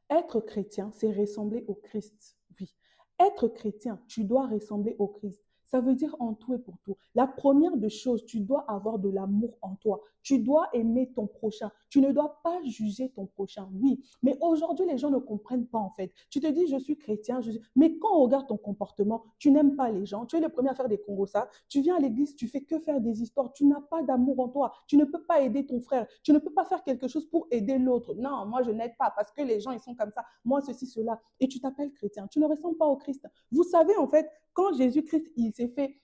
Être chrétien, c'est ressembler au Christ. Oui. Être chrétien, tu dois ressembler au Christ. Ça veut dire en tout et pour tout. La première des choses, tu dois avoir de l'amour en toi. Tu dois aimer ton prochain. Tu ne dois pas juger ton prochain. Oui, mais aujourd'hui, les gens ne comprennent pas en fait. Tu te dis, je suis chrétien, mais quand on regarde ton comportement, tu n'aimes pas les gens. Tu es le premier à faire des congos. Tu viens à l'église, tu fais que faire des histoires. Tu n'as pas d'amour en toi. Tu ne peux pas aider ton frère. Tu ne peux pas faire quelque chose pour aider l'autre. Non, moi, je n'aide pas parce que les gens, ils sont comme ça. Moi, ceci, cela. Et tu t'appelles chrétien. Tu ne ressembles pas au Christ. Vous savez, en fait, quand Jésus-Christ, il s'est fait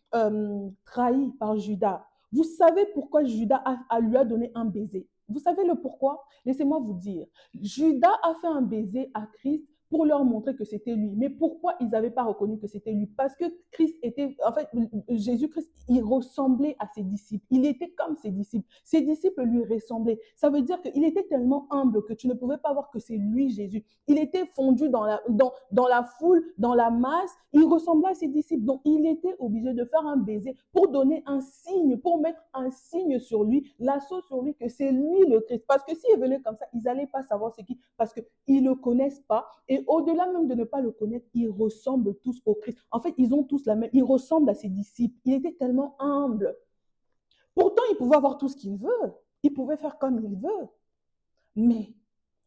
trahi par Judas, vous savez pourquoi Judas lui a donné un baiser. Vous savez le pourquoi? Laissez-moi vous dire. Judas a fait un baiser à Christ pour leur montrer que c'était lui. Mais pourquoi ils n'avaient pas reconnu que c'était lui? Parce que Christ était, en fait, Jésus-Christ, il ressemblait à ses disciples. Il était comme ses disciples. Ses disciples lui ressemblaient. Ça veut dire qu'il était tellement humble que tu ne pouvais pas voir que c'est lui, Jésus. Il était fondu dans la foule, dans la masse. Il ressemblait à ses disciples. Donc, il était obligé de faire un baiser pour donner un signe, pour mettre un signe sur lui, l'assaut sur lui, que c'est lui le Christ. Parce que s'il venait comme ça, ils n'allaient pas savoir c'est qui, parce qu'ils ne le connaissent pas. Et au-delà même de ne pas le connaître, ils ressemblent tous au Christ. En fait, ils ont tous la même, ils ressemblent à ses disciples. Il était tellement humble. Pourtant, il pouvait avoir tout ce qu'il veut. Il pouvait faire comme il veut. Mais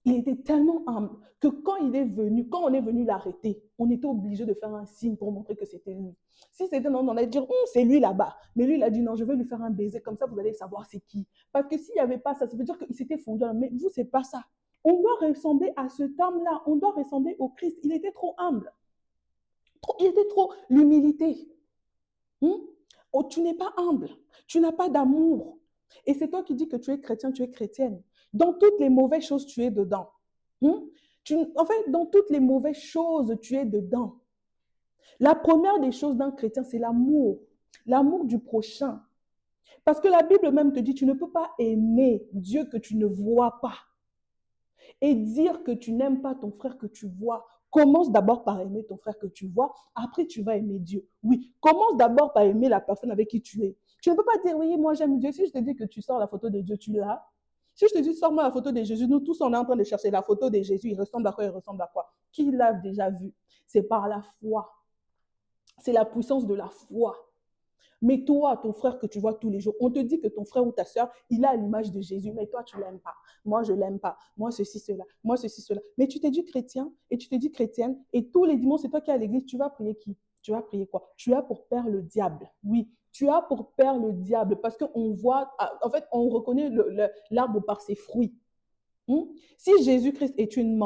il était tellement humble que quand on est venu l'arrêter, on était obligé de faire un signe pour montrer que c'était lui. Si c'était non, on allait dire, c'est lui là-bas. Mais lui, il a dit, non, je vais lui faire un baiser, comme ça, vous allez savoir c'est qui. Parce que s'il n'y avait pas ça, ça veut dire qu'il s'était fondu. Mais vous, c'est pas ça. On doit ressembler à cet homme-là. On doit ressembler au Christ. Il était trop humble. Il était trop l'humilité. Oh, tu n'es pas humble. Tu n'as pas d'amour. Et c'est toi qui dis que tu es chrétien, tu es chrétienne. Dans toutes les mauvaises choses, tu es dedans. En fait, dans toutes les mauvaises choses, tu es dedans. La première des choses d'un chrétien, c'est l'amour. L'amour du prochain. Parce que la Bible même te dit, tu ne peux pas aimer Dieu que tu ne vois pas. Et dire que tu n'aimes pas ton frère que tu vois. Commence d'abord par aimer ton frère que tu vois, après tu vas aimer Dieu. Oui, commence d'abord par aimer la personne avec qui tu es. Tu ne peux pas dire, oui, moi j'aime Dieu. Si je te dis que tu sors la photo de Dieu, tu l'as. Si je te dis, sors-moi la photo de Jésus, nous tous on est en train de chercher la photo de Jésus, il ressemble à quoi, il ressemble à quoi? Qui l'a déjà vu? C'est par la foi. C'est la puissance de la foi. Mais toi, ton frère que tu vois tous les jours, on te dit que ton frère ou ta soeur, il a l'image de Jésus, mais toi, tu l'aimes pas. Moi, je l'aime pas. Moi, ceci, cela. Moi, ceci, cela. Mais tu t'es dit chrétien et tu t'es dit chrétienne et tous les dimanches, c'est toi qui es à l'église, tu vas prier qui? Tu vas prier quoi? Tu as pour père le diable. Oui, tu as pour père le diable parce qu'on voit, en fait, on reconnaît l'arbre par ses fruits. Si Jésus-Christ est une